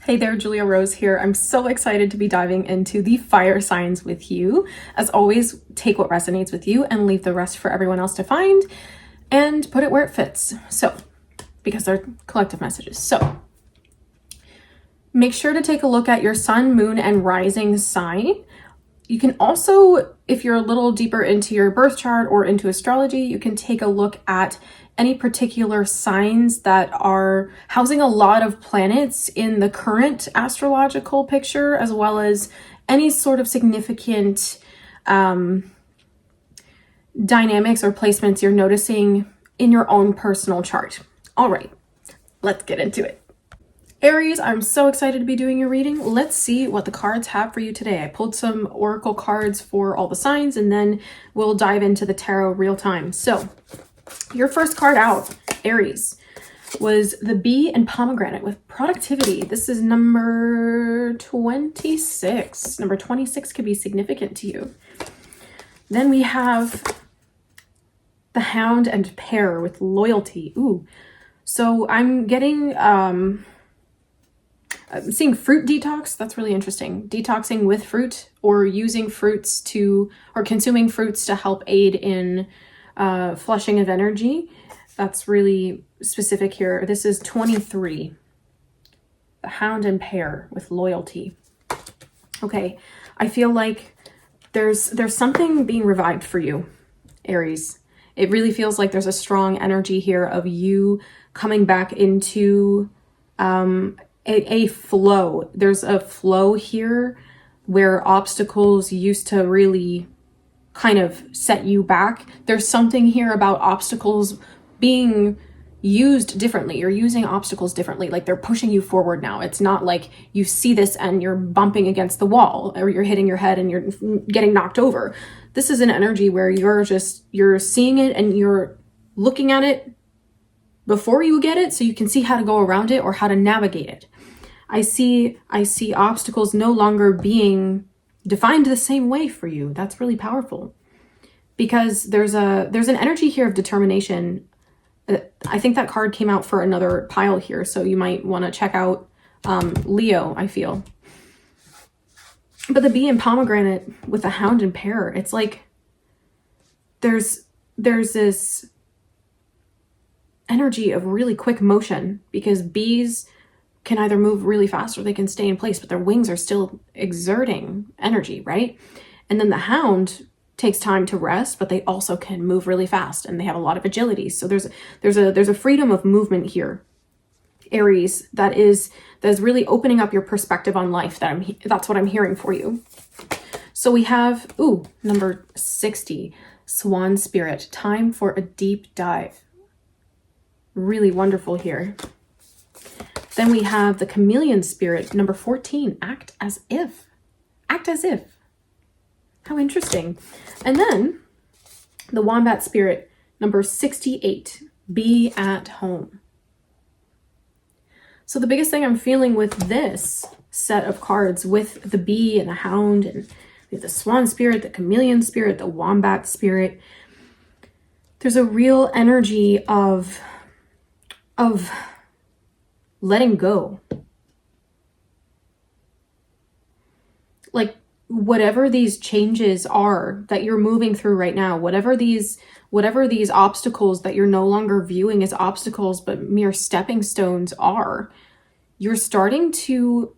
Hey there, Julia Rose here. I'm so excited to be diving into the fire signs with you. As always, take what resonates with you and leave the rest for everyone else to find and put it where it fits. So, because they're collective messages. So, make sure to take a look at your sun, moon, and rising sign. You can also, if you're a little deeper into your birth chart or into astrology, you can take a look at any particular signs that are housing a lot of planets in the current astrological picture, as well as any sort of significant dynamics or placements you're noticing in your own personal chart. All right, let's get into it. Aries, I'm so excited to be doing your reading. Let's see what the cards have for you today. I pulled some oracle cards for all the signs, and then we'll dive into the tarot real time. So, your first card out, Aries, was the bee and pomegranate with productivity. This is number 26. Number 26 could be significant to you. Then we have the hound and pear with loyalty. Ooh, so I'm getting... I'm seeing fruit detox. That's really interesting. Detoxing with fruit, or using fruits to, or consuming fruits to help aid in flushing of energy. That's really specific here. This is 23. The hound and pear with loyalty. Okay, I feel like there's something being revived for you, Aries. It really feels like there's a strong energy here of you coming back into a flow. There's a flow here where obstacles used to really kind of set you back. There's something here about obstacles being used differently. You're using obstacles differently. Like, they're pushing you forward now. It's not like you see this and you're bumping against the wall, or you're hitting your head and you're getting knocked over. This is an energy where you're seeing it and you're looking at it before you get it, so you can see how to go around it or how to navigate it. I see obstacles no longer being defined the same way for you. That's really powerful, because there's an energy here of determination. I think that card came out for another pile here, so you might want to check out Leo, I feel. But the bee and pomegranate with the hound and pear, it's like there's this energy of really quick motion, because bees can either move really fast or they can stay in place, but their wings are still exerting energy, right? And then the hound takes time to rest, but they also can move really fast and they have a lot of agility. So there's a freedom of movement here, Aries, that is really opening up your perspective on life. That's what I'm hearing for you. So we have, number 60, Swan Spirit, time for a deep dive. Really wonderful here. Then we have the Chameleon Spirit, number 14, act as if. Act as if. How interesting. And then the Wombat Spirit, number 68, be at home. So the biggest thing I'm feeling with this set of cards, with the bee and the hound, and we have the Swan Spirit, the Chameleon Spirit, the Wombat Spirit, there's a real energy of letting go. Like, whatever these changes are that you're moving through right now, whatever these obstacles that you're no longer viewing as obstacles but mere stepping stones are, you're starting to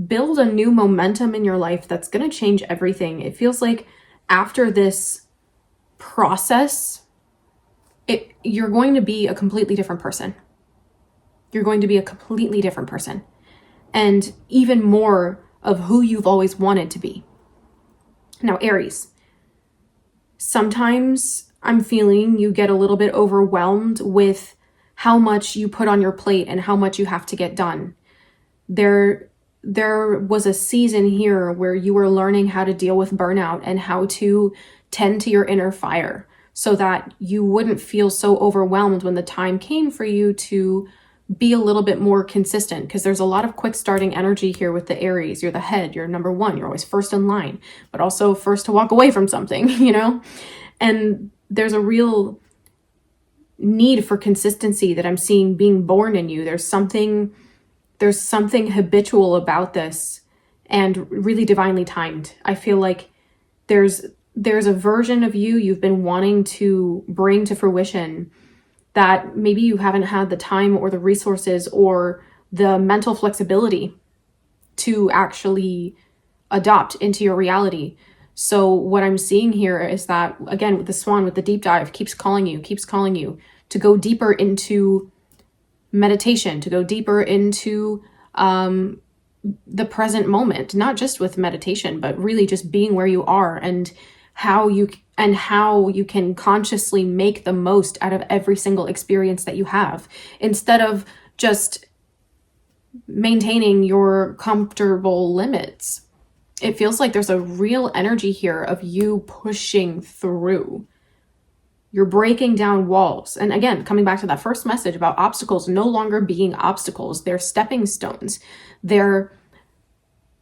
build a new momentum in your life that's going to change everything. It feels like after this process, you're going to be a completely different person. You're going to be a completely different person, and even more of who you've always wanted to be. Now, Aries, sometimes I'm feeling you get a little bit overwhelmed with how much you put on your plate and how much you have to get done. There was a season here where you were learning how to deal with burnout and how to tend to your inner fire so that you wouldn't feel so overwhelmed when the time came for you to be a little bit more consistent, because there's a lot of quick starting energy here with the Aries. You're the head, you're number one, you're always first in line, but also first to walk away from something, you know? And there's a real need for consistency that I'm seeing being born in you. There's something there's something habitual about this and really divinely timed. I feel like there's a version of you you've been wanting to bring to fruition that maybe you haven't had the time or the resources or the mental flexibility to actually adopt into your reality. So what I'm seeing here is that, again, with the swan, with the deep dive, keeps calling you to go deeper into meditation, to go deeper into the present moment, not just with meditation, but really just being where you are and how you can consciously make the most out of every single experience that you have, instead of just maintaining your comfortable limits. It feels like there's a real energy here of you pushing through. You're breaking down walls. And again, coming back to that first message about obstacles no longer being obstacles, they're stepping stones. They're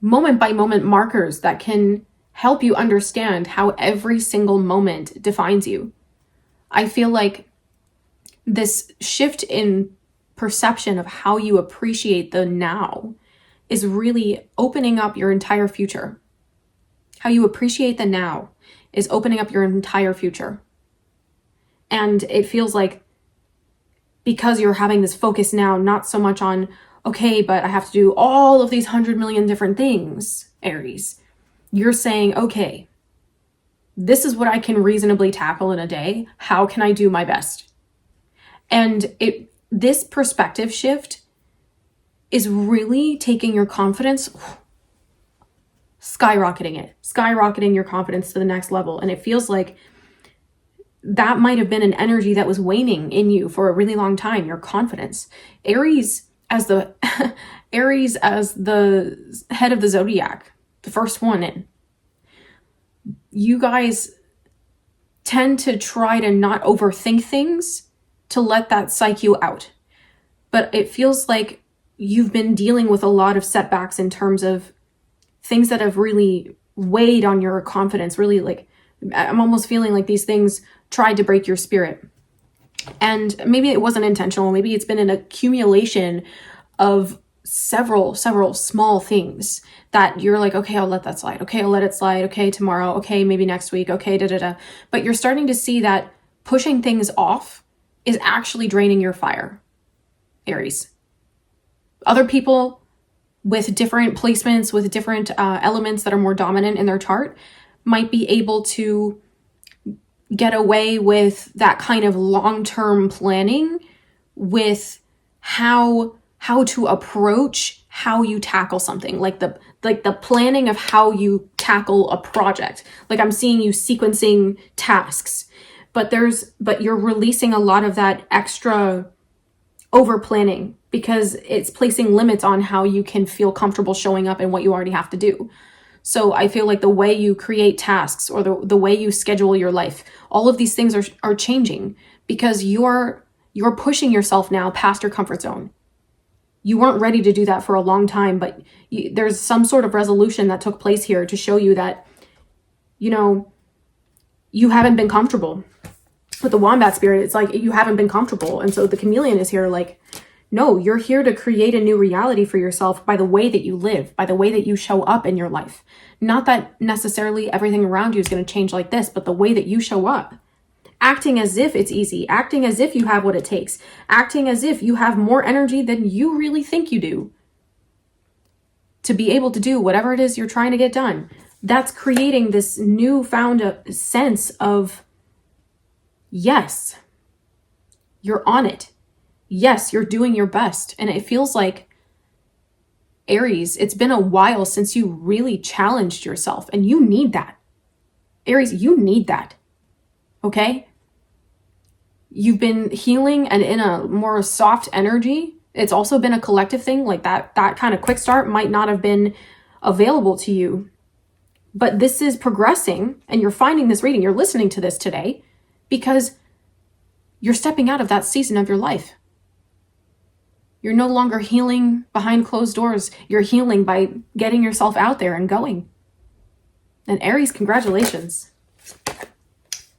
moment by moment markers that can help you understand how every single moment defines you. I feel like this shift in perception of how you appreciate the now is really opening up your entire future. How you appreciate the now is opening up your entire future. And it feels like, because you're having this focus now, not so much on, okay, but I have to do all of these 100 million different things, Aries. You're saying, okay, this is what I can reasonably tackle in a day. How can I do my best? And this perspective shift is really taking your confidence, skyrocketing your confidence to the next level. And it feels like that might have been an energy that was waning in you for a really long time, your confidence. Aries as the Aries as the head of the zodiac, the first one in. You guys tend to try to not overthink things, to let that psych you out. But it feels like you've been dealing with a lot of setbacks in terms of things that have really weighed on your confidence. Really, like, I'm almost feeling like these things tried to break your spirit. And maybe it wasn't intentional. Maybe it's been an accumulation of several small things that you're like, okay, I'll let that slide. Okay, I'll let it slide. Okay, tomorrow. Okay, maybe next week. Okay, da-da-da. But you're starting to see that pushing things off is actually draining your fire, Aries. Other people with different placements, with different elements that are more dominant in their chart might be able to get away with that kind of long-term planning with how to approach how you tackle something, like the planning of how you tackle a project. Like, I'm seeing you sequencing tasks, but you're releasing a lot of that extra over planning because it's placing limits on how you can feel comfortable showing up and what you already have to do. So I feel like the way you create tasks or the way you schedule your life, all of these things are changing because you're pushing yourself now past your comfort zone. You weren't ready to do that for a long time, but there's some sort of resolution that took place here to show you that, you haven't been comfortable. With the wombat spirit, it's like you haven't been comfortable. And so the chameleon is here like, no, you're here to create a new reality for yourself by the way that you live, by the way that you show up in your life. Not that necessarily everything around you is going to change like this, but the way that you show up. Acting as if it's easy, acting as if you have what it takes, acting as if you have more energy than you really think you do to be able to do whatever it is you're trying to get done. That's creating this newfound sense of, yes, you're on it. Yes, you're doing your best. And it feels like, Aries, it's been a while since you really challenged yourself, and you need that. Aries, you need that. Okay? You've been healing and in a more soft energy. It's also been a collective thing. Like that kind of quick start might not have been available to you. But this is progressing, and you're finding this reading. You're listening to this today because you're stepping out of that season of your life. You're no longer healing behind closed doors. You're healing by getting yourself out there and going. And Aries, congratulations.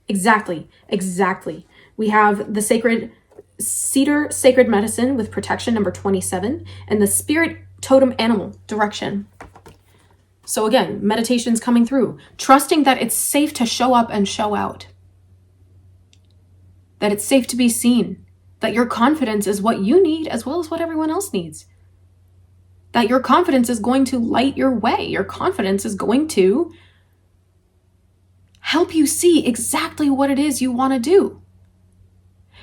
Exactly. We have the sacred Cedar Sacred Medicine with protection number 27, and the Spirit Totem Animal direction. So again, meditation's coming through. Trusting that it's safe to show up and show out. That it's safe to be seen. That your confidence is what you need as well as what everyone else needs. That your confidence is going to light your way. Your confidence is going to help you see exactly what it is you want to do.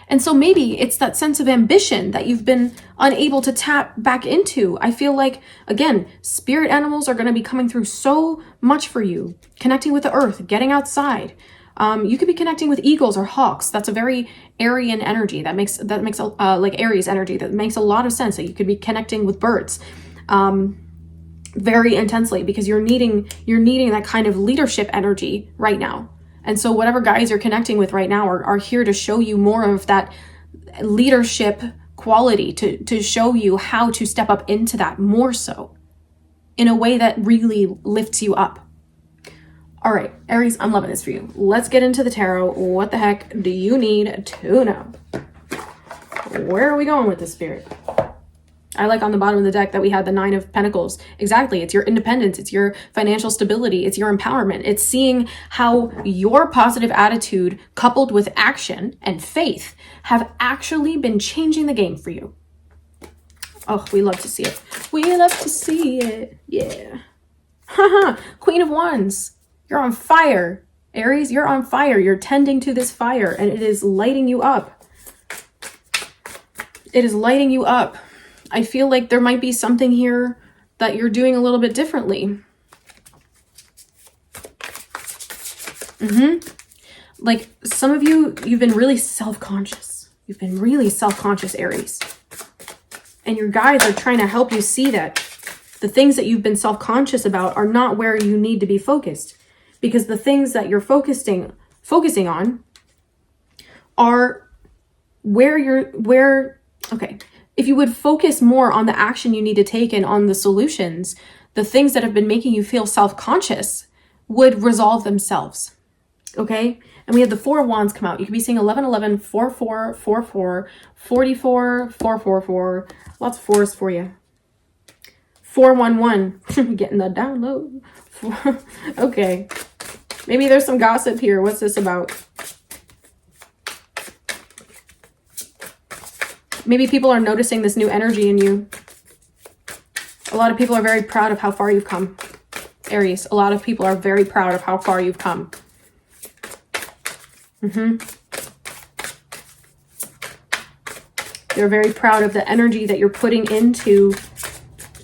And so maybe it's that sense of ambition that you've been unable to tap back into. I feel like, again, spirit animals are going to be coming through so much for you. Connecting with the earth, getting outside. You could be connecting with eagles or hawks. That's a very Aryan energy. That makes like Aries energy. That makes a lot of sense. That you could be connecting with birds very intensely, because you're needing that kind of leadership energy right now. And so whatever guys you're connecting with right now are here to show you more of that leadership quality, to show you how to step up into that more so in a way that really lifts you up. All right, Aries, I'm loving this for you. Let's get into the tarot. What the heck do you need to know? Where are we going with this, Spirit? I like on the bottom of the deck that we had the 9 of Pentacles. Exactly. It's your independence. It's your financial stability. It's your empowerment. It's seeing how your positive attitude coupled with action and faith have actually been changing the game for you. Oh, we love to see it. We love to see it. Yeah. Haha. Queen of Wands. You're on fire. Aries, you're on fire. You're tending to this fire and it is lighting you up. It is lighting you up. I feel like there might be something here that you're doing a little bit differently. Like some of you, you've been really self-conscious. You've been really self-conscious, Aries. And your guides are trying to help you see that the things that you've been self-conscious about are not where you need to be focused. Because the things that you're focusing on are okay. If you would focus more on the action you need to take and on the solutions, the things that have been making you feel self-conscious would resolve themselves. Okay? And we had the 4 of Wands come out. You could be seeing 11, 11, 4, 4, 4, 4, 44, 4, 4, 4. Lots of 4s for you. 4, 1, 1. Getting the download. Okay. Maybe there's some gossip here. What's this about? Maybe people are noticing this new energy in you. A lot of people are very proud of how far you've come. Aries, a lot of people are very proud of how far you've come. They're very proud of the energy that you're putting into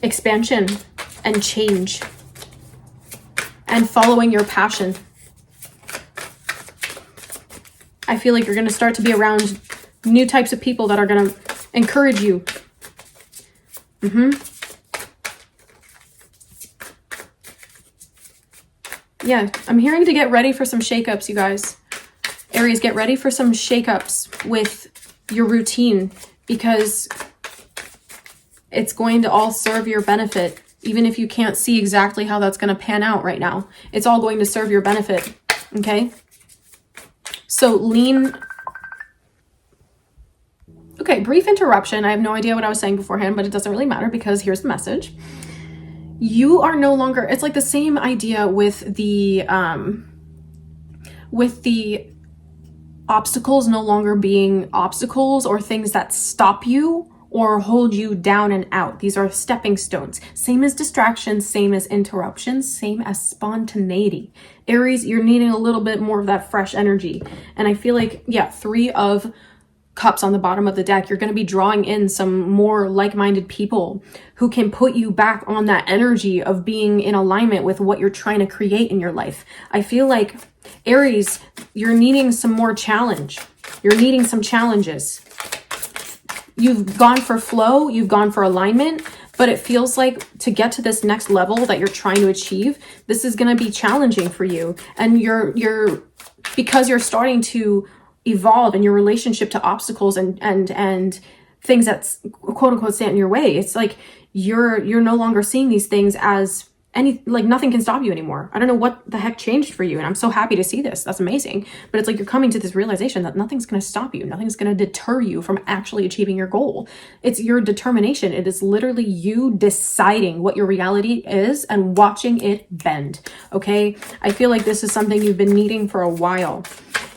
expansion and change and following your passion. I feel like you're going to start to be around new types of people that are going to encourage you. Yeah, I'm hearing to get ready for some shakeups, you guys. Aries, get ready for some shakeups with your routine, because it's going to all serve your benefit. Even if you can't see exactly how that's going to pan out right now, it's all going to serve your benefit. Okay? So lean. Okay, brief interruption. I have no idea what I was saying beforehand, but it doesn't really matter because here's the message. You are no longer, it's like the same idea with the obstacles no longer being obstacles or things that stop you or hold you down and out. These are stepping stones. Same as distractions, same as interruptions, same as spontaneity. Aries, you're needing a little bit more of that fresh energy. And I feel like, yeah, 3 of Cups on the bottom of the deck, you're going to be drawing in some more like-minded people who can put you back on that energy of being in alignment with what you're trying to create in your life. I feel like, Aries, you're needing some more challenge. You're needing some challenges. You've gone for flow, you've gone for alignment, but it feels like to get to this next level that you're trying to achieve, this is going to be challenging for you. And because you're starting to evolve in your relationship to obstacles and things that's quote unquote stand in your way. It's like you're no longer seeing these things as nothing can stop you anymore. I don't know what the heck changed for you. And I'm so happy to see this. That's amazing. But it's like you're coming to this realization that nothing's going to stop you. Nothing's going to deter you from actually achieving your goal. It's your determination. It is literally you deciding what your reality is and watching it bend. Okay. I feel like this is something you've been needing for a while.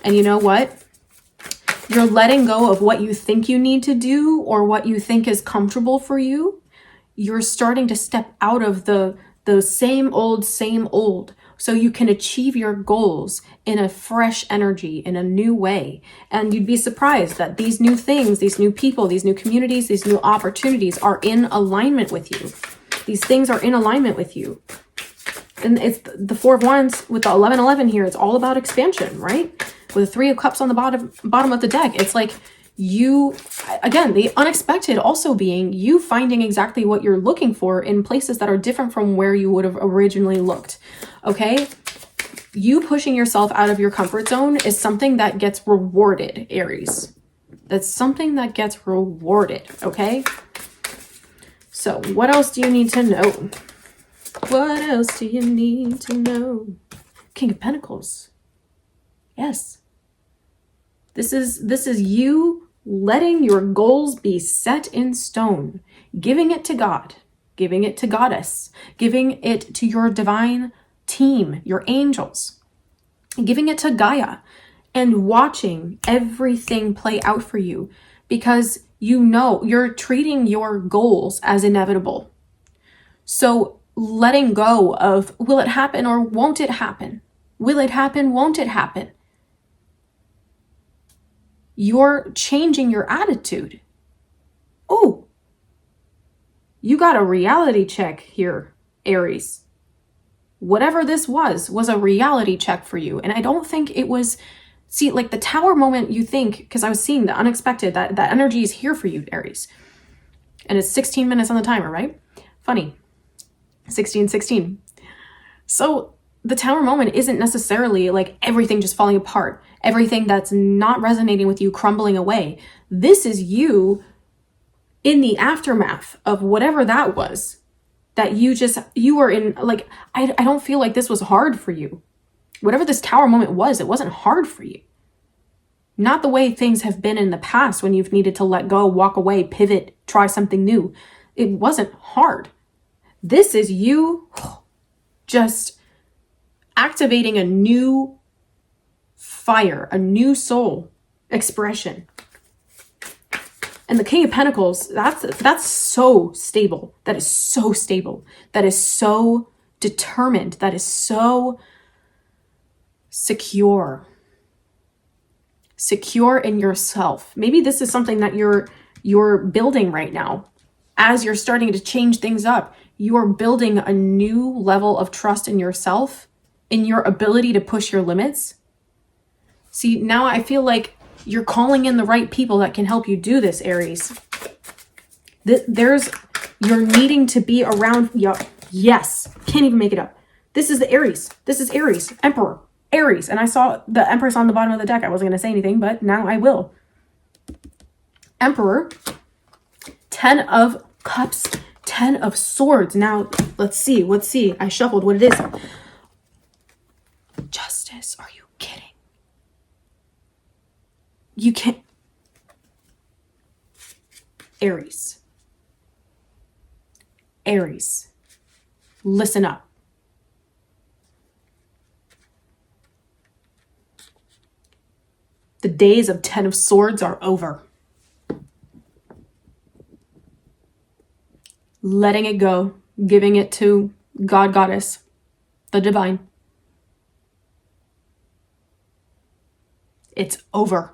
And you know what? You're letting go of what you think you need to do or what you think is comfortable for you. You're starting to step out of the same old, so you can achieve your goals in a fresh energy, in a new way. And you'd be surprised that these new things, these new people, these new communities, these new opportunities are in alignment with you. These things are in alignment with you. And it's the Four of Wands with the 1111 here. It's all about expansion, right? With the Three of Cups on the bottom of the deck. It's like you, again, the unexpected also being you finding exactly what you're looking for in places that are different from where you would have originally looked. Okay? You pushing yourself out of your comfort zone is something that gets rewarded, Aries. That's something that gets rewarded. Okay? So what else do you need to know? What else do you need to know? King of Pentacles. Yes. This is you letting your goals be set in stone, giving it to God, giving it to Goddess, giving it to your divine team, your angels, giving it to Gaia, and watching everything play out for you because you know you're treating your goals as inevitable. So letting go of, will it happen or won't it happen? Will it happen? Won't it happen? You're changing your attitude. Oh, you got a reality check here, Aries. Whatever this was a reality check for you. And I don't think it was, see, like the Tower moment you think, because I was seeing the unexpected, that energy is here for you, Aries. And it's 16 minutes on the timer, right? Funny. 16. So the Tower moment isn't necessarily like everything just falling apart, everything that's not resonating with you crumbling away. This is you in the aftermath of whatever that was that you were in. Like, I don't feel like this was hard for you. Whatever this Tower moment was, it wasn't hard for you. Not the way things have been in the past when you've needed to let go, walk away, pivot, try something new. It wasn't hard. This is you just activating a new fire, a new soul expression. And the King of Pentacles, that's so stable. That is so stable. That is so determined. That is so secure. Secure in yourself. Maybe this is something that you're building right now. As you're starting to change things up, you are building a new level of trust in yourself, in your ability to push your limits. See, now I feel like you're calling in the right people that can help you do this, Aries. You're needing to be around, yes, can't even make it up. This is the Aries. This is Aries, Emperor, Aries. And I saw the Empress on the bottom of the deck. I wasn't going to say anything, but now I will. Emperor, 10 of Cups, 10 of Swords. Now, let's see. I shuffled what it is. Justice. Are you kidding? You can't. Aries. Listen up. The days of 10 of Swords are over. Letting it go, giving it to God, Goddess, the divine. It's over.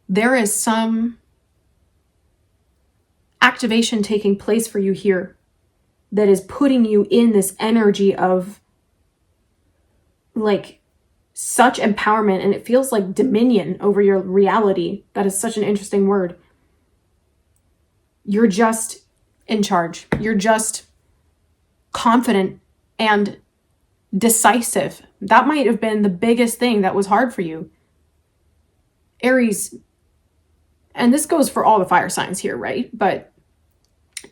There is some activation taking place for you here that is putting you in this energy of like such empowerment, and it feels like dominion over your reality. That is such an interesting word. You're just in charge. You're just confident and decisive. That might have been the biggest thing that was hard for you. Aries, and this goes for all the fire signs here, right? But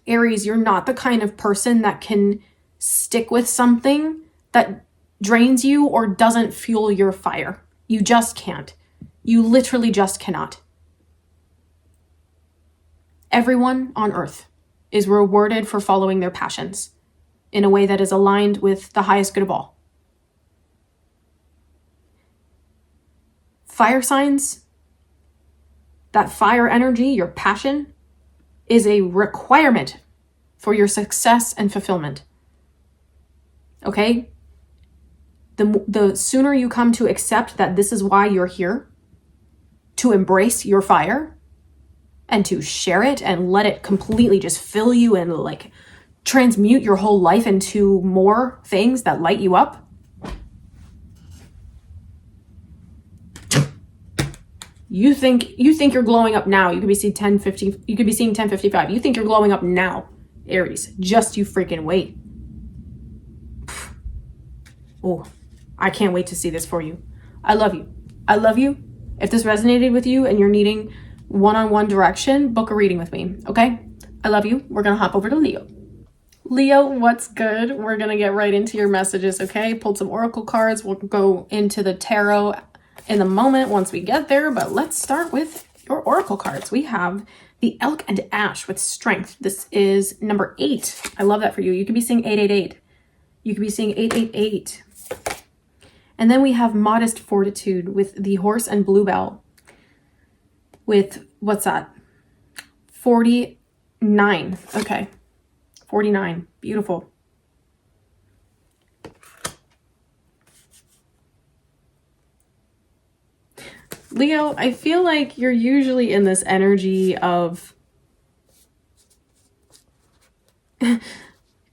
Aries, you're not the kind of person that can stick with something that drains you or doesn't fuel your fire. You just can't. You literally just cannot. Everyone on earth is rewarded for following their passions in a way that is aligned with the highest good of all. Fire signs, that fire energy, your passion, is a requirement for your success and fulfillment. Okay? The sooner you come to accept that this is why you're here, to embrace your fire and to share it and let it completely just fill you and like transmute your whole life into more things that light you up. You think you're glowing up now. You could be seeing 1050, you could be seeing 1055. You think you're glowing up now, Aries. Just you freaking wait. Oh, I can't wait to see this for you. I love you. I love you. If this resonated with you and you're needing one-on-one direction, book a reading with me, okay? I love you. We're going to hop over to Leo. Leo, what's good? We're going to get right into your messages, okay? Pulled some oracle cards. We'll go into the tarot in the moment once we get there, but let's start with your oracle cards. We have the Elk and Ash with Strength. This is number 8. I love that for you. You could be seeing 888. You could be seeing 888. And then we have Modest Fortitude with the Horse and Bluebell with, what's that? 49. Okay. 49. Beautiful. Leo, I feel like you're usually in this energy of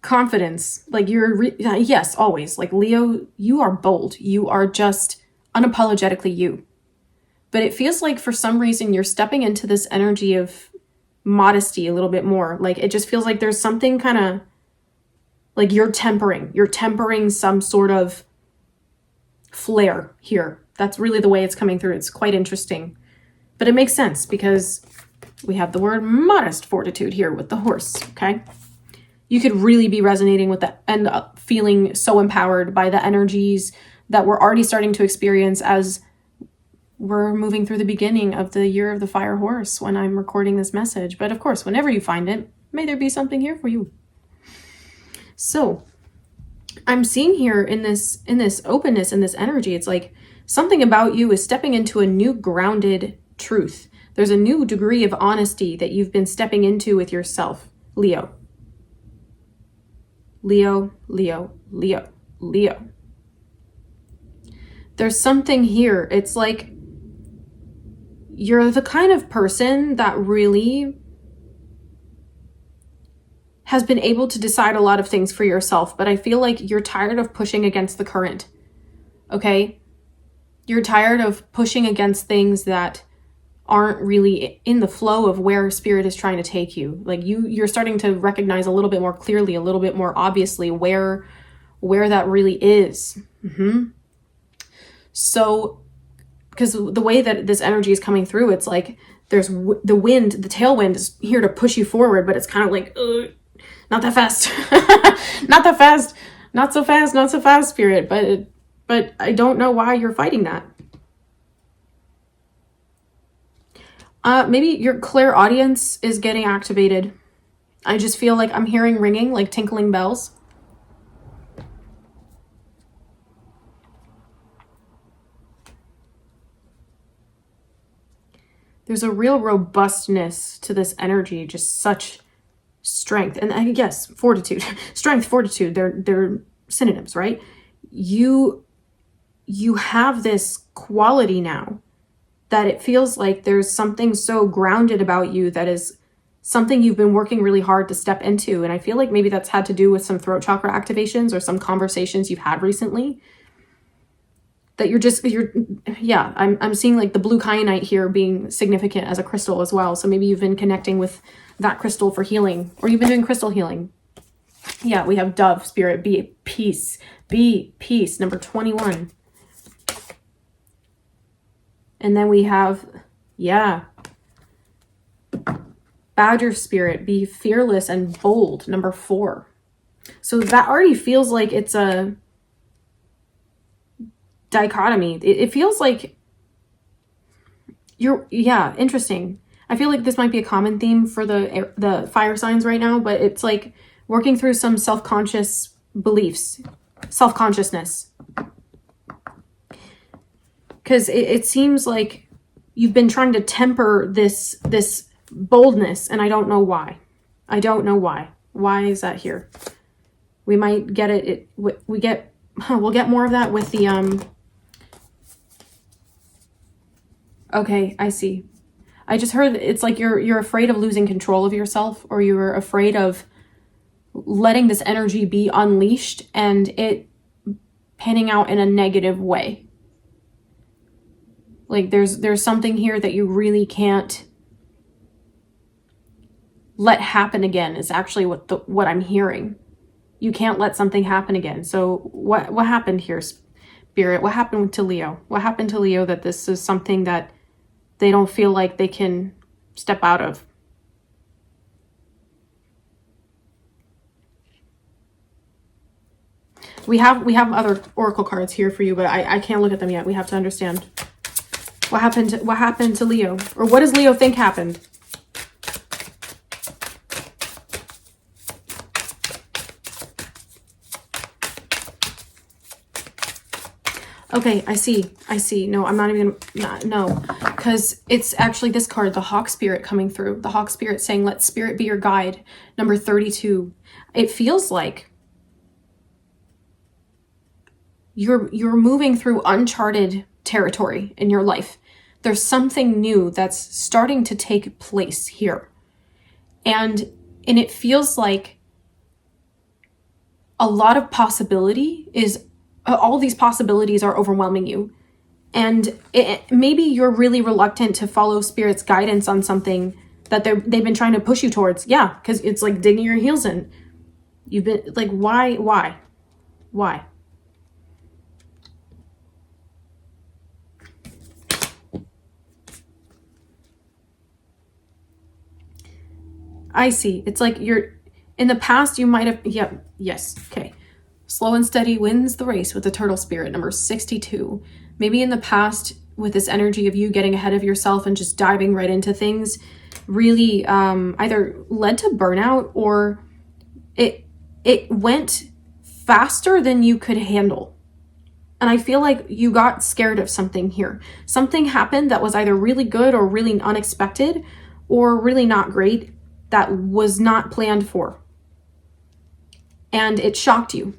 confidence. Like yes, always. Like Leo, you are bold. You are just unapologetically you. But it feels like for some reason you're stepping into this energy of modesty a little bit more. Like it just feels like there's something kind of like you're tempering some sort of flair here. That's really the way it's coming through. It's quite interesting. But it makes sense because we have the word modest fortitude here with the horse, okay? You could really be resonating with that and feeling so empowered by the energies that we're already starting to experience as we're moving through the beginning of the year of the fire horse when I'm recording this message. But of course, whenever you find it, may there be something here for you. So I'm seeing here in this openness, in this energy, it's like something about you is stepping into a new grounded truth. There's a new degree of honesty that you've been stepping into with yourself, Leo. Leo, Leo, Leo, Leo. There's something here. It's like you're the kind of person that really has been able to decide a lot of things for yourself, but I feel like you're tired of pushing against the current, okay? You're tired of pushing against things that aren't really in the flow of where spirit is trying to take you. Like you're starting to recognize a little bit more clearly, a little bit more obviously where that really is. So, because the way that this energy is coming through, it's like there's the wind, the tailwind is here to push you forward, but it's kind of like, not that fast, not that fast, not so fast, not so fast, spirit. But I don't know why you're fighting that. Maybe your clairaudience is getting activated. I just feel like I'm hearing ringing, like tinkling bells. There's a real robustness to this energy, just such strength. And I guess fortitude, strength, fortitude, they're synonyms, right? You have this quality now that it feels like there's something so grounded about you that is something you've been working really hard to step into. And I feel like maybe that's had to do with some throat chakra activations or some conversations you've had recently. That I'm seeing like the blue kyanite here being significant as a crystal as well. So maybe you've been connecting with that crystal for healing, or you've been doing crystal healing. Yeah, we have dove, spirit, be peace, number 21. And then we have, Badger spirit, be fearless and bold, number 4. So that already feels like it's a dichotomy. It feels like yeah, interesting. I feel like this might be a common theme for the fire signs right now, but it's like working through some self-conscious beliefs, self-consciousness. Because it seems like you've been trying to temper this boldness, and I don't know why. I don't know why. Why is that here? We might get it. We'll get more of that with the Okay, I see. I just heard it's like you're afraid of losing control of yourself, or you're afraid of letting this energy be unleashed and it panning out in a negative way. Like there's something here that you really can't let happen again is actually what I'm hearing. You can't let something happen again. So what happened here, Spirit? What happened to Leo? What happened to Leo that this is something that they don't feel like they can step out of? We have other oracle cards here for you, but I can't look at them yet. We have to understand what happened to Leo, or what does Leo think happened? Okay, I see. No, I'm not even no, because it's actually this card, the Hawk Spirit, coming through. The Hawk Spirit saying, let Spirit be your guide, number 32. It feels like you're moving through uncharted territory in your life. There's something new that's starting to take place here. And it feels like a lot of possibility is, all these possibilities are overwhelming you. And maybe you're really reluctant to follow Spirit's guidance on something that they've been trying to push you towards. Yeah, because it's like digging your heels in. You've been like, why? I see. It's like you're, in the past you might have, yes, okay. Slow and steady wins the race with the Turtle Spirit, number 62. Maybe in the past, with this energy of you getting ahead of yourself and just diving right into things, really either led to burnout, or it went faster than you could handle. And I feel like you got scared of something here. Something happened that was either really good or really unexpected, or really not great, that was not planned for. And it shocked you.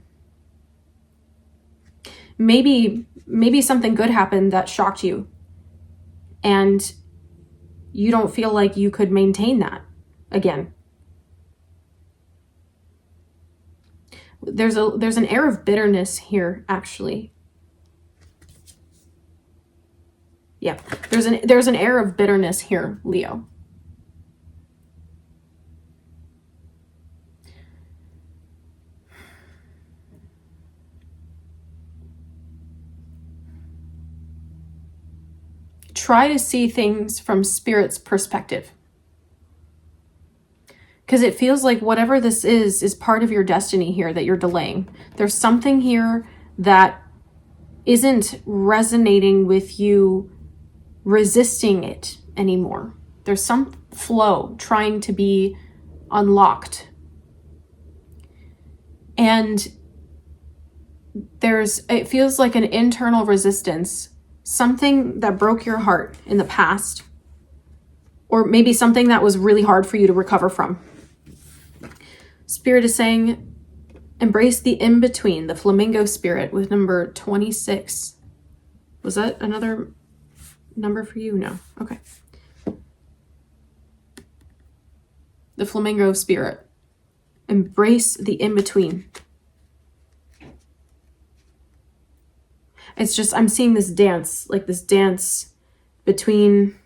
Maybe something good happened that shocked you, and you don't feel like you could maintain that again. There's an air of bitterness here, actually. Yeah, there's an air of bitterness here, Leo. Try to see things from Spirit's perspective. Because it feels like whatever this is part of your destiny here that you're delaying. There's something here that isn't resonating with you, resisting it anymore. There's some flow trying to be unlocked. And it feels like an internal resistance. Something that broke your heart in the past, or maybe something that was really hard for you to recover from. Spirit is saying, embrace the in-between, the Flamingo Spirit with number 26. Was that another number for you? No. Okay. The Flamingo Spirit. Embrace the in-between. It's just, I'm seeing this dance, like this dance between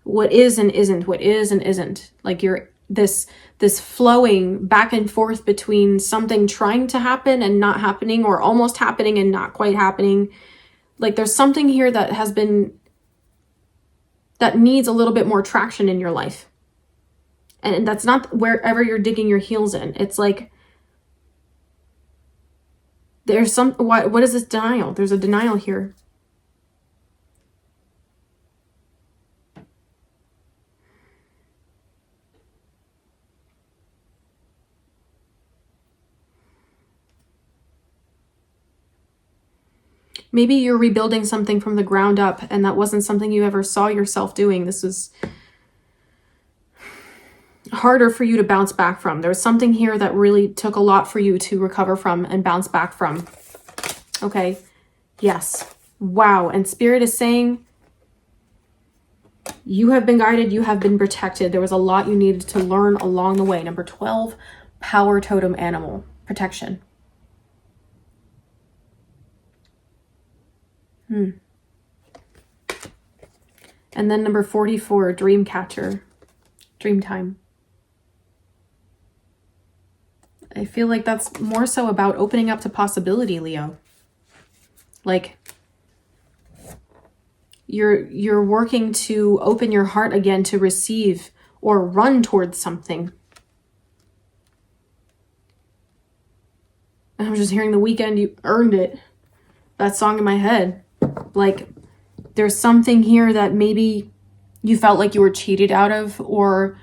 what is and isn't, what is and isn't. Like you're this flowing back and forth between something trying to happen and not happening, or almost happening and not quite happening. Like there's something here that needs a little bit more traction in your life. And that's not wherever you're digging your heels in. It's like, there's what is this denial? There's a denial here. Maybe you're rebuilding something from the ground up, and that wasn't something you ever saw yourself doing. This was harder for you to bounce back from. There's something here that really took a lot for you to recover from and bounce back from. Okay. Yes. Wow. And Spirit is saying you have been guided. You have been protected. There was a lot you needed to learn along the way. Number 12, power totem animal, protection. And then number 44, dream catcher, dream time. I feel like that's more so about opening up to possibility, Leo. Like you're working to open your heart again to receive or run towards something. And I'm just hearing The Weeknd, you earned it. That song in my head. Like there's something here that maybe you felt like you were cheated out of, or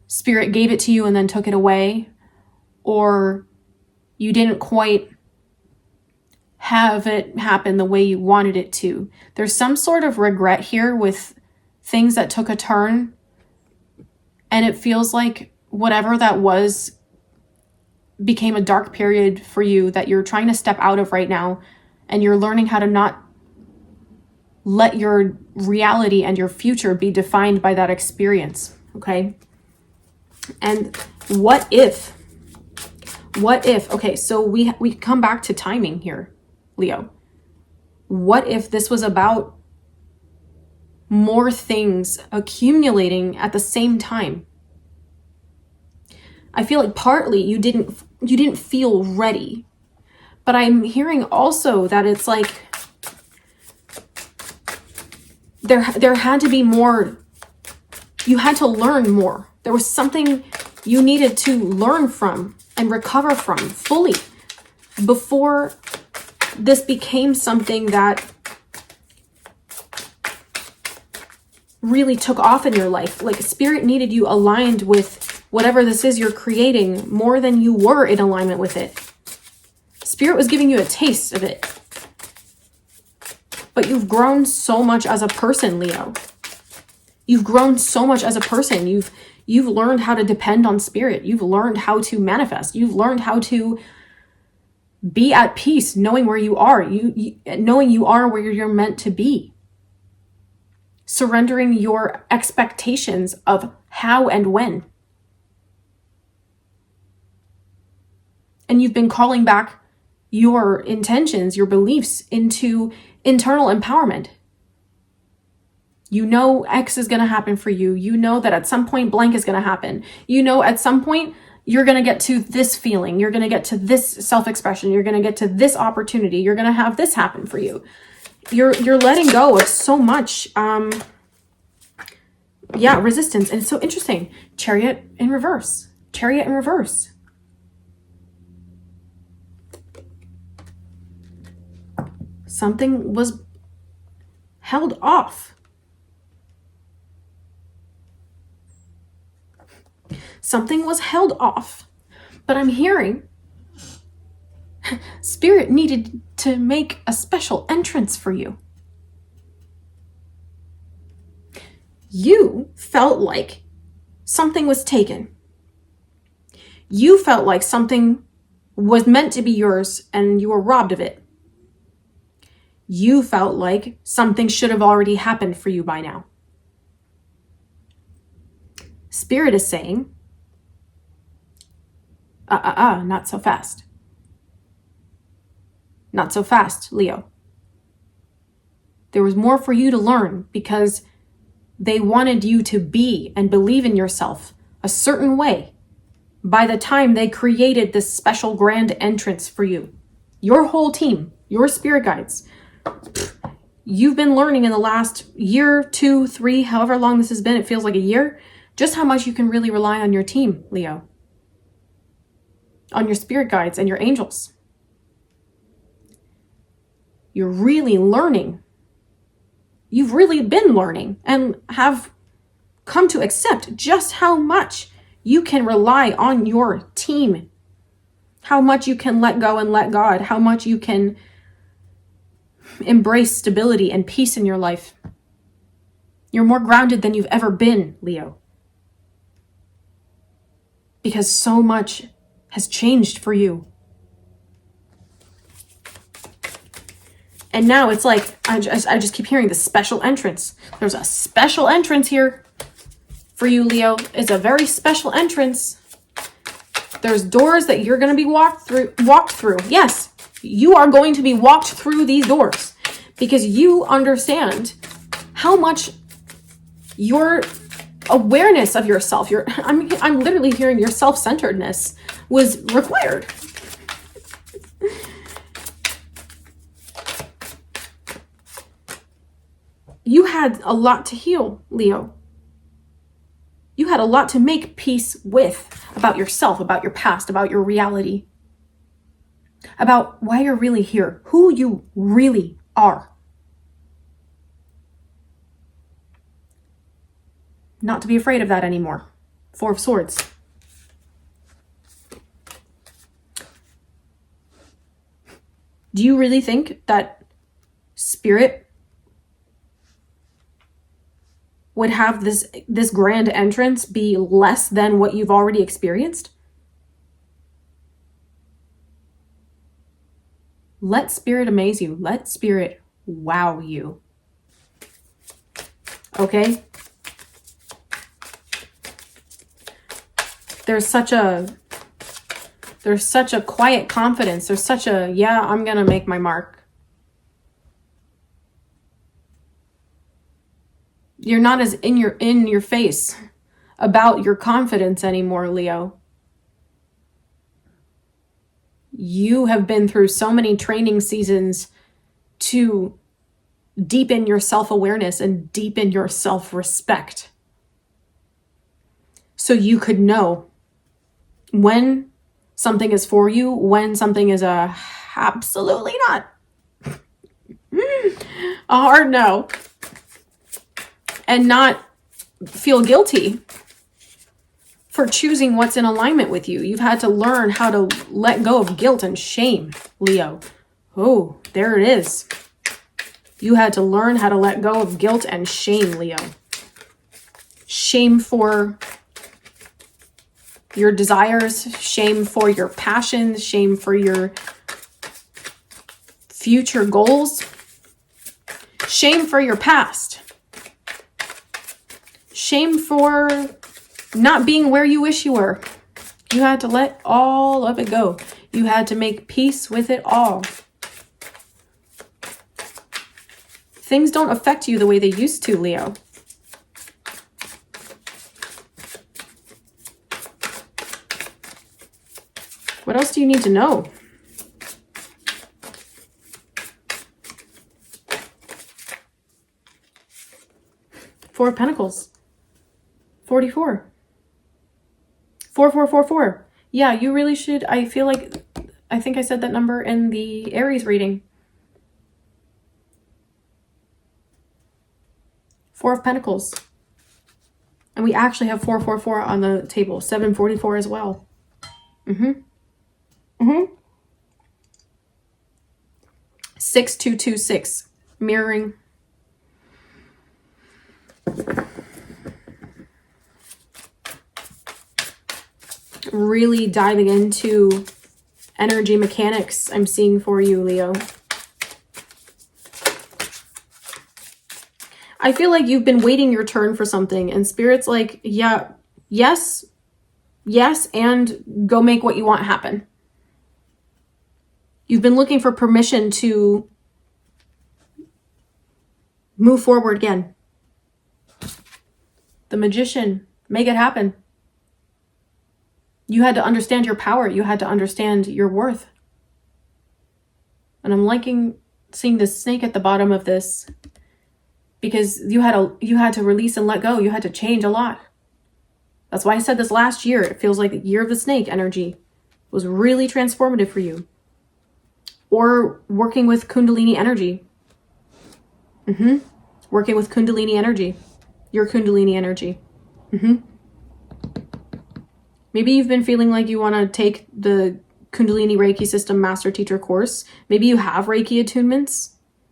Spirit gave it to you and then took it away, or you didn't quite have it happen the way you wanted it to. There's some sort of regret here with things that took a turn, and it feels like whatever that was became a dark period for you that you're trying to step out of right now, and you're learning how to not let your reality and your future be defined by that experience, okay? And what if, okay, so we come back to timing here, Leo. What if this was about more things accumulating at the same time? I feel like partly you didn't feel ready, but I'm hearing also that it's like there had to be more. You had to learn more. There was something you needed to learn from and recover from fully before this became something that really took off in your life. Like Spirit needed you aligned with whatever this is you're creating more than you were in alignment with it. Spirit was giving you a taste of it. But you've grown so much as a person, Leo. You've grown so much as a person. You've learned how to depend on Spirit. You've learned how to manifest. You've learned how to be at peace, knowing where you are. Knowing you are where you're meant to be. Surrendering your expectations of how and when. And you've been calling back your intentions, your beliefs into internal empowerment. You know X is going to happen for you. You know that at some point blank is going to happen. You know at some point you're going to get to this feeling. You're going to get to this self-expression. You're going to get to this opportunity. You're going to have this happen for you. You're letting go of so much resistance. And it's so interesting. Chariot in reverse. Chariot in reverse. Something was held off. Something was held off. But I'm hearing Spirit needed to make a special entrance for you. You felt like something was taken. You felt like something was meant to be yours and you were robbed of it. You felt like something should have already happened for you by now. Spirit is saying, not so fast. Not so fast, Leo. There was more for you to learn because they wanted you to be and believe in yourself a certain way by the time they created this special grand entrance for you. Your whole team, your spirit guides. You've been learning in the last year, 2, 3, however long this has been. It feels like a year. Just how much you can really rely on your team, Leo. On your spirit guides and your angels. You're really learning. You've really been learning and have come to accept just how much you can rely on your team. How much you can let go and let God. How much you can embrace stability and peace in your life. You're more grounded than you've ever been, Leo. Because so much has changed for you. And now it's like, I just keep hearing this special entrance. There's a special entrance here for you, Leo. It's a very special entrance. There's doors that you're going to be walked through. Yes, you are going to be walked through these doors because you understand how much your awareness of yourself, I'm literally hearing your self-centeredness was required. You had a lot to heal, Leo. You had a lot to make peace with about yourself, about your past, about your reality, about why you're really here, who you really are. Not to be afraid of that anymore. Four of Swords. Do you really think that Spirit would have this grand entrance be less than what you've already experienced? Let Spirit amaze you. Let Spirit wow you. Okay? There's such a quiet confidence. There's such a, yeah, I'm going to make my mark. You're not as in your face about your confidence anymore, Leo. You have been through so many training seasons to deepen your self-awareness and deepen your self-respect. So you could know when something is for you, when something is absolutely not. A hard no. And not feel guilty for choosing what's in alignment with you. You've had to learn how to let go of guilt and shame, Leo. Oh, there it is. You had to learn how to let go of guilt and shame, Leo. Shame for your desires, shame for your passions, shame for your future goals, shame for your past. Shame for not being where you wish you were. You had to let all of it go. You had to make peace with it all. Things don't affect you the way they used to, Leo. What else do you need to know? Four of Pentacles. 44. 4444. Yeah, you really should. I think I said that number in the Aries reading. Four of Pentacles. And we actually have 444 on the table. 744 as well. 6226. Mirroring. Really diving into energy mechanics I'm seeing for you, Leo. I feel like you've been waiting your turn for something and Spirit's like, yeah, yes, and go make what you want happen. You've been looking for permission to move forward again. The Magician, make it happen. You had to understand your power. You had to understand your worth. And I'm liking seeing this snake at the bottom of this because you had to release and let go. You had to change a lot. That's why I said this last year. It feels like the year of the snake energy was really transformative for you. Or working with Kundalini energy. Working with Kundalini energy. Your Kundalini energy. Maybe you've been feeling like you want to take the Kundalini Reiki System Master Teacher course. Maybe you have Reiki attunements.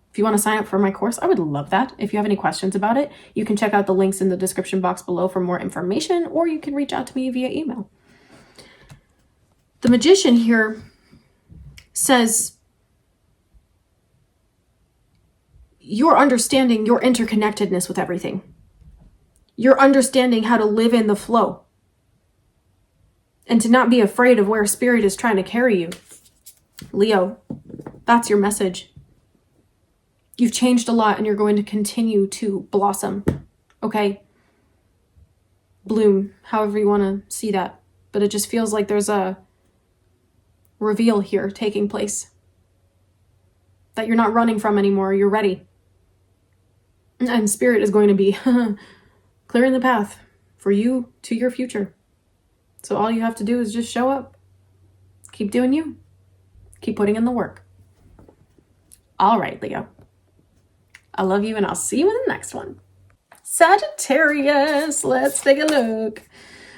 If you want to sign up for my course, I would love that. If you have any questions about it, you can check out the links in the description box below for more information, or you can reach out to me via email. The Magician here says, you're understanding your interconnectedness with everything. You're understanding how to live in the flow and to not be afraid of where spirit is trying to carry you. Leo, that's your message. You've changed a lot and you're going to continue to blossom. Okay? Bloom, however you want to see that. But it just feels like there's a reveal here taking place that you're not running from anymore. You're ready. And spirit is going to be clearing the path for you to your future. So all you have to do is just show up. Keep doing you. Keep putting in the work. All right, Leo. I love you and I'll see you in the next one. Sagittarius, let's take a look.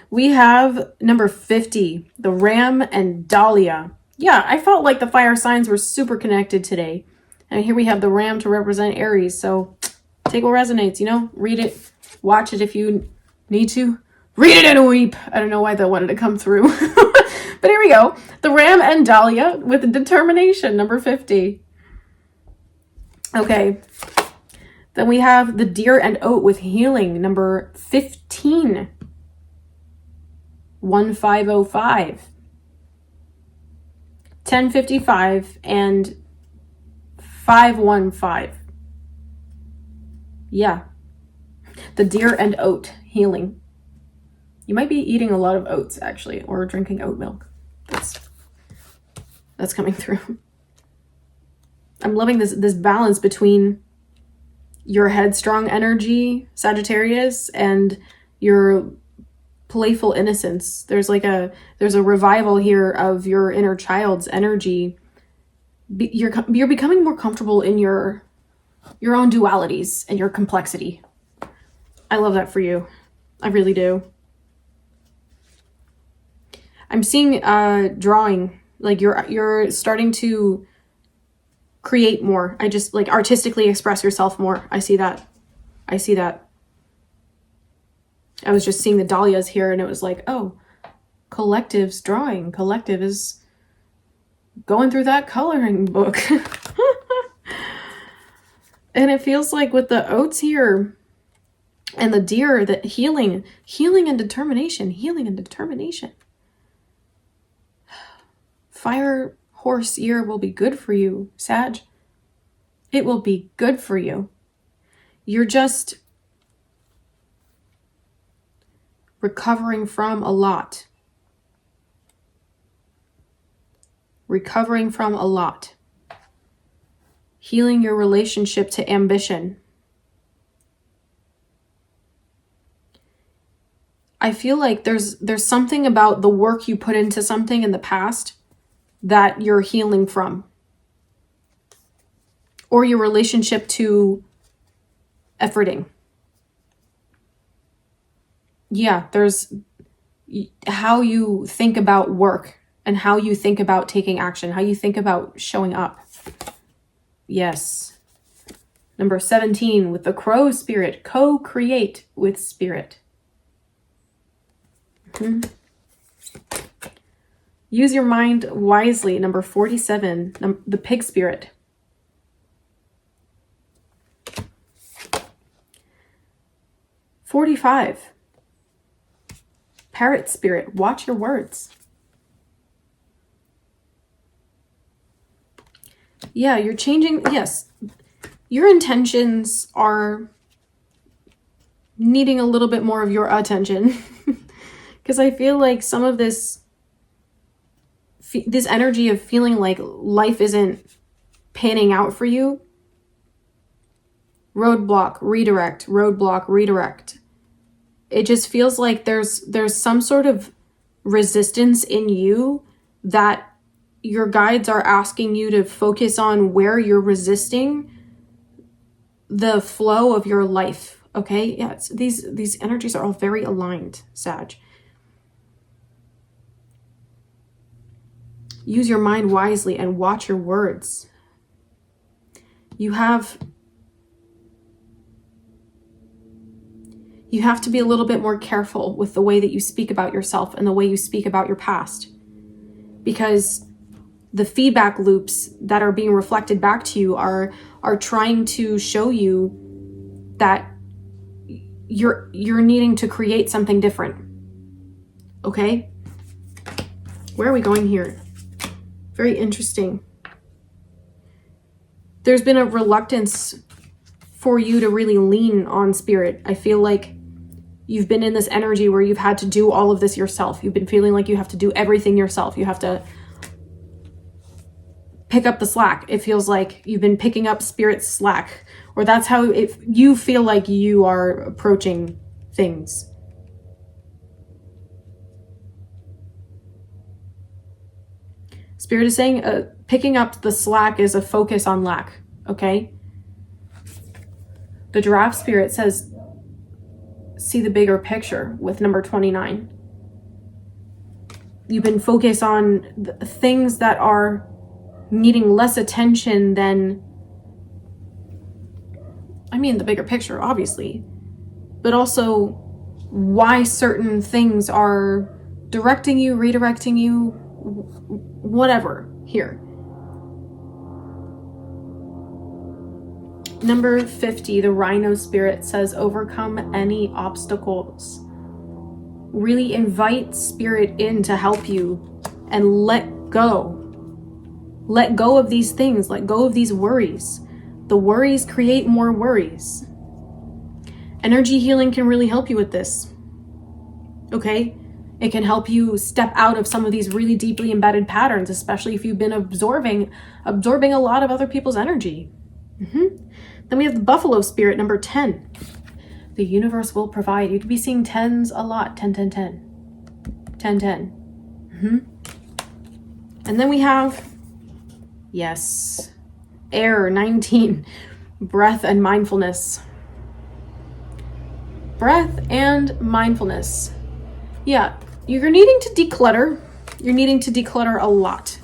We have number 50, the Ram and Dahlia. Yeah, I felt like the fire signs were super connected today. And here we have the Ram to represent Aries. So take what resonates, you know, read it, watch it if you need to. Read it and weep. I don't know why that wanted to come through. But here we go. The Ram and Dahlia with determination, number 50. Okay. Then we have the Deer and Oat with healing, number 15. 1505. 1055 and 515. Yeah. The Deer and Oat healing. You might be eating a lot of oats, actually, or drinking oat milk. That's coming through. I'm loving this balance between your headstrong energy, Sagittarius, and your playful innocence. There's a revival here of your inner child's energy. You're becoming more comfortable in your own dualities and your complexity. I love that for you. I really do. I'm seeing drawing, like you're starting to create more. I just like artistically express yourself more. I see that. I was just seeing the dahlias here and it was like, oh, collective's drawing. Collective is going through that coloring book. And it feels like with the oats here and the deer, that healing and determination. Fire horse year will be good for you, Sag. It will be good for you. You're just recovering from a lot. Healing your relationship to ambition. I feel like there's something about the work you put into something in the past that you're healing from. Or your relationship to efforting. Yeah, there's how you think about work and how you think about taking action, how you think about showing up. Yes. Number 17 with the crow spirit, co-create with spirit. Use your mind wisely. Number 47, the pig spirit. $45. Parrot spirit, watch your words. Yeah, you're changing. Yes, your intentions are needing a little bit more of your attention. Because I feel like some of this energy of feeling like life isn't panning out for you. Roadblock, redirect. it just feels like there's some sort of resistance in you that your guides are asking you to focus on, where you're resisting the flow of your life. Okay, yeah, these energies are all very aligned, Sag. Use your mind wisely and watch your words. You have to be a little bit more careful with the way that you speak about yourself and the way you speak about your past, because the feedback loops that are being reflected back to you are trying to show you that you're needing to create something different. Okay? Where are we going here? Very interesting. There's been a reluctance for you to really lean on spirit. I feel like you've been in this energy where you've had to do all of this yourself. You've been feeling like you have to do everything yourself. You have to pick up the slack. It feels like you've been picking up spirit's slack, or that's how you feel like you are approaching things. Spirit is saying picking up the slack is a focus on lack, okay? The giraffe spirit says, see the bigger picture with number 29. You've been focused on things that are needing less attention than, I mean, the bigger picture, obviously, but also why certain things are directing you, redirecting you, whatever here. Number 50, the rhino spirit says, overcome any obstacles. Really invite spirit in to help you and let go. Let go of these things. Let go of these worries. The worries create more worries. Energy healing can really help you with this. Okay? It can help you step out of some of these really deeply embedded patterns, especially if you've been absorbing a lot of other people's energy. Then we have the buffalo spirit, number 10. The universe will provide. You could be seeing 10s a lot. 10, 10, 10. 10, 10. And then we have, yes, air, 19. Breath and mindfulness. Breath and mindfulness. Yeah, you're needing to declutter. You're needing to declutter a lot.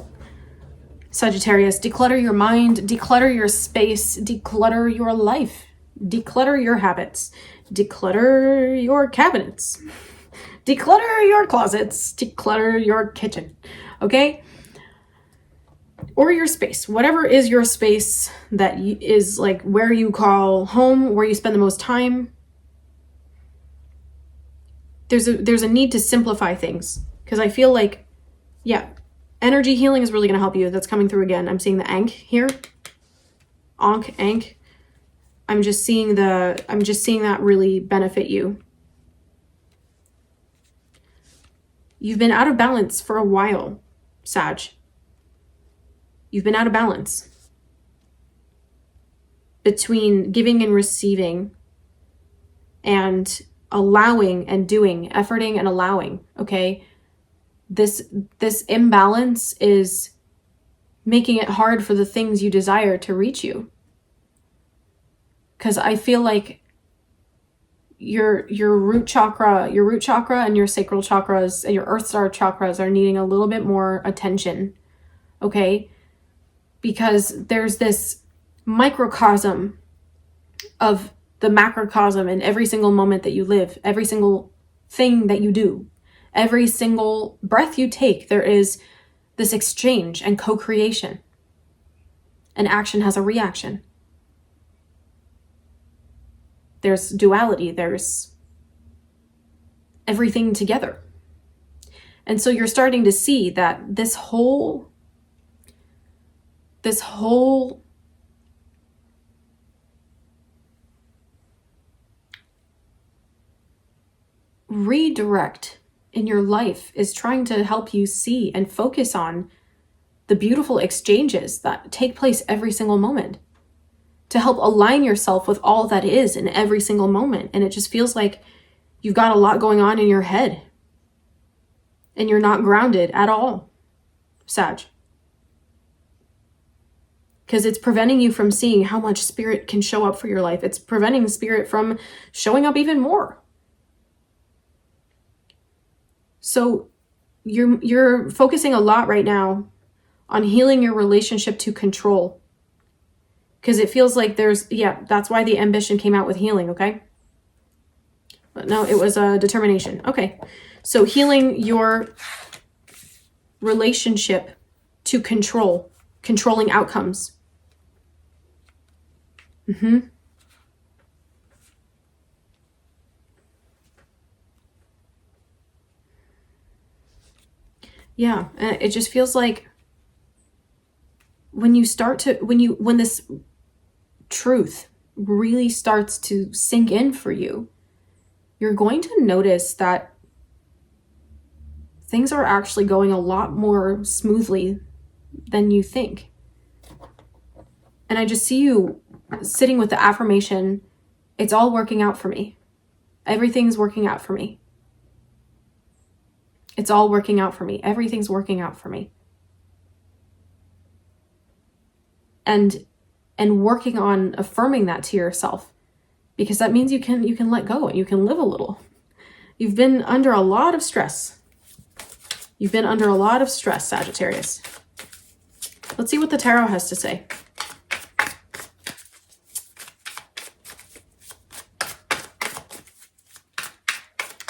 Sagittarius, declutter your mind, declutter your space, declutter your life, declutter your habits, declutter your cabinets, declutter your closets, declutter your kitchen, okay? Or your space, whatever is your space that is like where you call home, where you spend the most time. There's a need to simplify things, because I feel like, yeah, energy healing is really going to help you. That's coming through again. I'm seeing the Ankh here. Ankh. I'm just seeing that really benefit you. You've been out of balance for a while, Sag. You've been out of balance between giving and receiving and allowing and doing, efforting and allowing, okay? This imbalance is making it hard for the things you desire to reach you. Because I feel like your root chakra and your sacral chakras and your earth star chakras are needing a little bit more attention, okay? Because there's this microcosm of the macrocosm in every single moment that you live, every single thing that you do. Every single breath you take, there is this exchange and co-creation. An action has a reaction. There's duality, there's everything together. And so you're starting to see that this whole redirect in your life is trying to help you see and focus on the beautiful exchanges that take place every single moment, to help align yourself with all that is in every single moment. And it just feels like You've got a lot going on in your head. And you're not grounded at all, Sag. Because it's preventing you from seeing how much spirit can show up for your life. It's preventing spirit from showing up even more. So you're focusing a lot right now on healing your relationship to control. Because it feels like that's why the ambition came out with healing, okay? But no, it was a determination. Okay. So healing your relationship to controlling outcomes. Yeah, and it just feels like when this truth really starts to sink in for you, you're going to notice that things are actually going a lot more smoothly than you think. And I just see you sitting with the affirmation, it's all working out for me. Everything's working out for me. It's all working out for me. Everything's working out for me. And working on affirming that to yourself, because that means you can let go and you can live a little. You've been under a lot of stress. You've been under a lot of stress, Sagittarius. Let's see what the tarot has to say.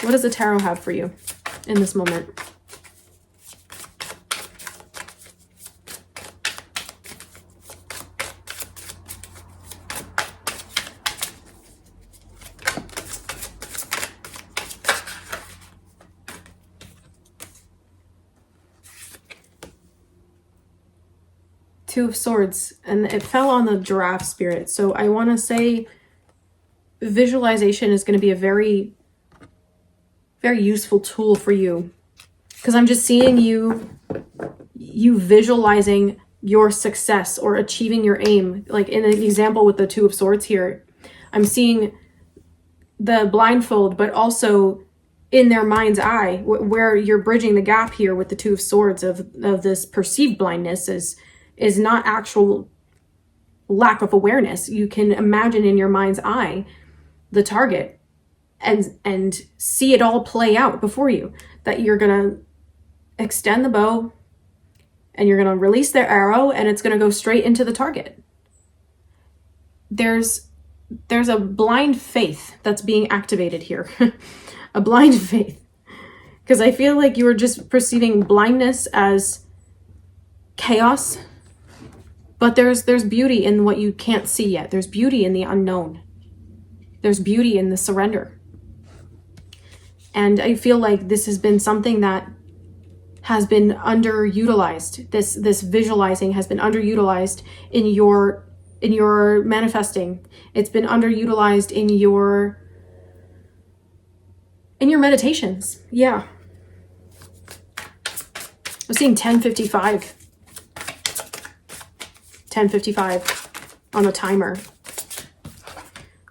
What does the tarot have for you in this moment? Two of Swords, and it fell on the giraffe spirit. So I want to say visualization is going to be a very, very useful tool for you, because I'm just seeing you visualizing your success or achieving your aim. Like in the example with the Two of Swords here, I'm seeing the blindfold, but also in their mind's eye, where you're bridging the gap here with the Two of Swords of this perceived blindness is not actual lack of awareness. You can imagine in your mind's eye the target and see it all play out before you, that you're going to extend the bow and you're going to release their arrow and it's going to go straight into the target. There's a blind faith that's being activated here. A blind faith. Because I feel like you were just perceiving blindness as chaos. But there's beauty in what you can't see yet. There's beauty in the unknown. There's beauty in the surrender. And I feel like this has been something that has been underutilized. This visualizing has been underutilized in your manifesting. It's been underutilized in your meditations. Yeah. I'm seeing 1055. 10:55 on the timer.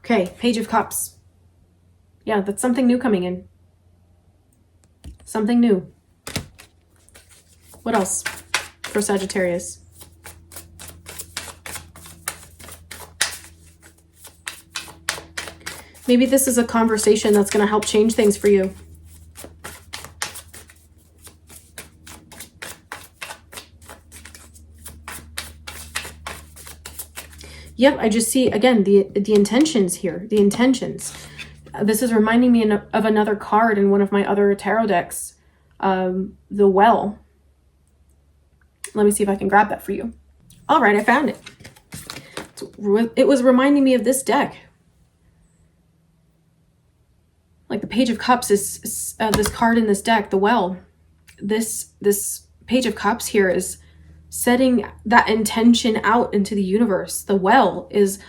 Okay, Page of Cups. Yeah, that's something new coming in. Something new. What else for Sagittarius? Maybe this is a conversation that's going to help change things for you. Yep, I just see, again, the intentions here, the intentions. This is reminding me of another card in one of my other tarot decks, the Well. Let me see if I can grab that for you. All right, I found it. It was reminding me of this deck. Like the Page of Cups is this card in this deck, the Well. This Page of Cups here is setting that intention out into the universe. The Well is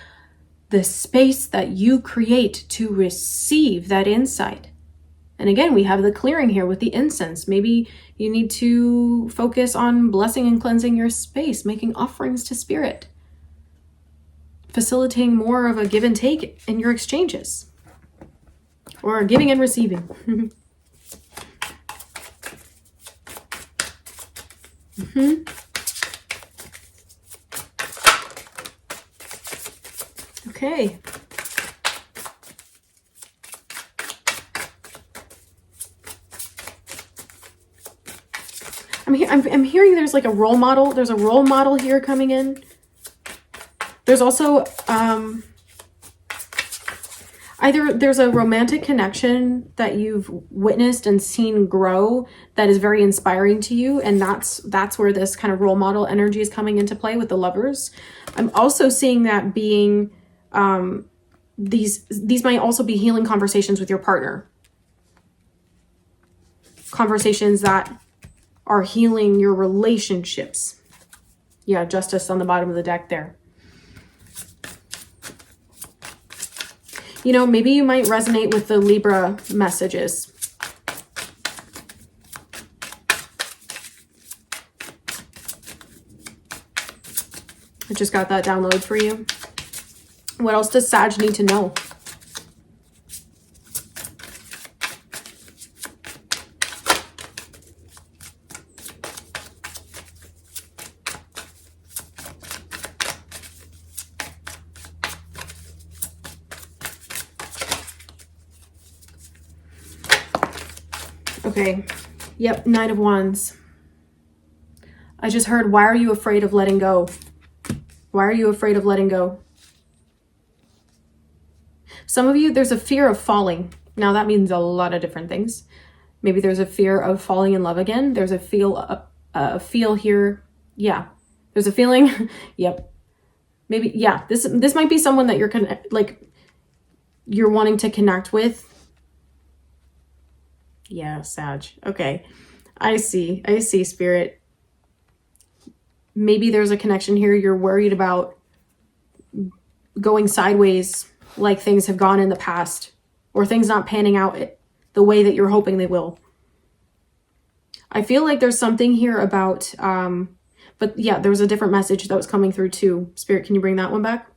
the space that you create to receive that insight. And again, we have the clearing here with the incense. Maybe you need to focus on blessing and cleansing your space, making offerings to spirit, facilitating more of a give and take in your exchanges. or giving and receiving. Okay. I'm hearing there's like a role model. There's a role model here coming in. There's also either there's a romantic connection that you've witnessed and seen grow that is very inspiring to you, and that's where this kind of role model energy is coming into play with the Lovers. I'm also seeing that being these might also be healing conversations with your partner. Conversations that are healing your relationships. Yeah, Justice on the bottom of the deck there. You know, maybe you might resonate with the Libra messages. I just got that download for you. What else does Sag need to know? Okay, yep, Knight of Wands. I just heard, why are you afraid of letting go? Why are you afraid of letting go? Some of you, there's a fear of falling. Now that means a lot of different things. Maybe there's a fear of falling in love again. There's a feel here. Yeah, there's a feeling. Yep. Maybe, yeah, this might be someone that you're wanting to connect with. Yeah, Sag. Okay. I see, Spirit. Maybe there's a connection here. You're worried about going sideways, like things have gone in the past, or things not panning out the way that you're hoping they will. I feel like there's something here about, but yeah, there was a different message that was coming through too. Spirit, can you bring that one back?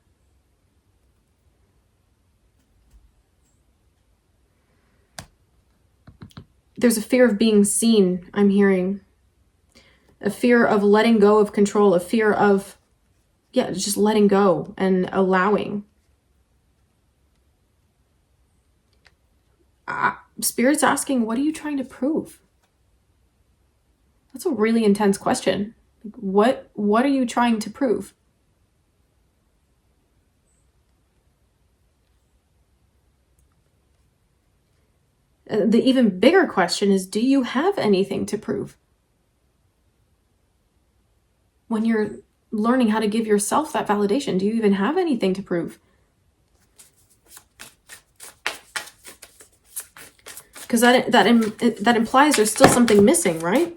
There's a fear of being seen, I'm hearing. A fear of letting go of control, a fear of, yeah, just letting go and allowing. Spirit's asking, what are you trying to prove? That's a really intense question. What are you trying to prove? The even bigger question is, do you have anything to prove? When you're learning how to give yourself that validation, do you even have anything to prove? Because that implies there's still something missing, right?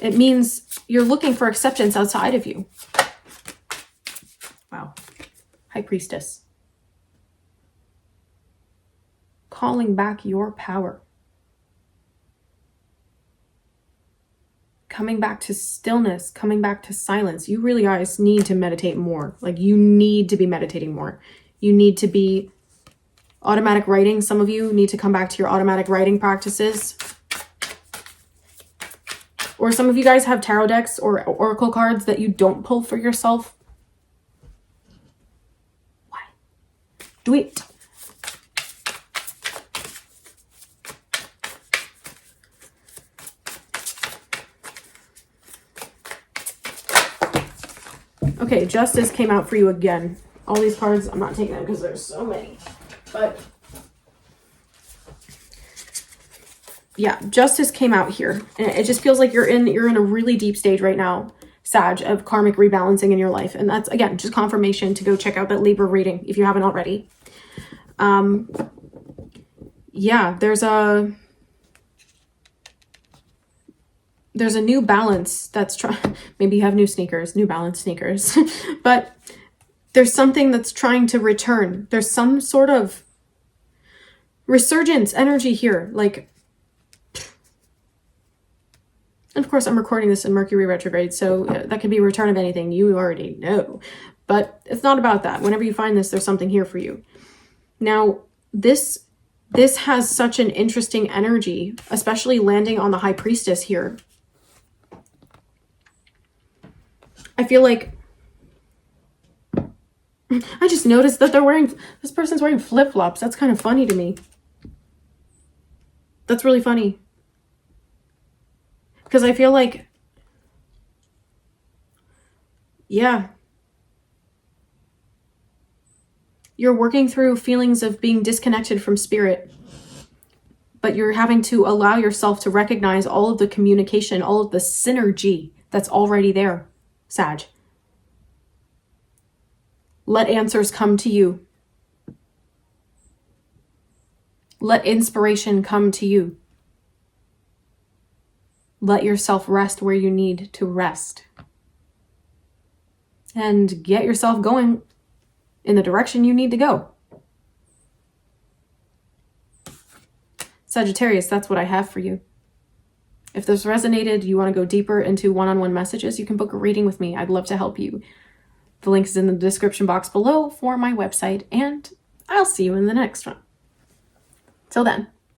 It means you're looking for acceptance outside of you. Wow. High Priestess. Calling back your power. Coming back to stillness, coming back to silence. You really guys need to meditate more. Like, you need to be meditating more. You need to be automatic writing. Some of you need to come back to your automatic writing practices. Or some of you guys have tarot decks or oracle cards that you don't pull for yourself. Why? Do it. Okay, Justice came out for you again. All these cards, I'm not taking them because there's so many. But yeah, Justice came out here. And it just feels like you're in a really deep stage right now, Sag, of karmic rebalancing in your life. And that's, again, just confirmation to go check out that Libra reading if you haven't already. Yeah, there's a new balance that's trying, maybe you have new balance sneakers, but there's something that's trying to return. There's some sort of resurgence energy here. Like, and of course I'm recording this in Mercury retrograde, so that could be return of anything, you already know. But it's not about that. Whenever you find this, there's something here for you. Now, this has such an interesting energy, especially landing on the High Priestess here. I feel like I just noticed that this person's wearing flip-flops. That's kind of funny to me. That's really funny. Because I feel like, yeah, you're working through feelings of being disconnected from spirit, but you're having to allow yourself to recognize all of the communication, all of the synergy that's already there, Sag. Let answers come to you. Let inspiration come to you. Let yourself rest where you need to rest. And get yourself going in the direction you need to go. Sagittarius, that's what I have for you. If this resonated, you want to go deeper into one-on-one messages, you can book a reading with me. I'd love to help you. The link is in the description box below for my website, and I'll see you in the next one. Till then.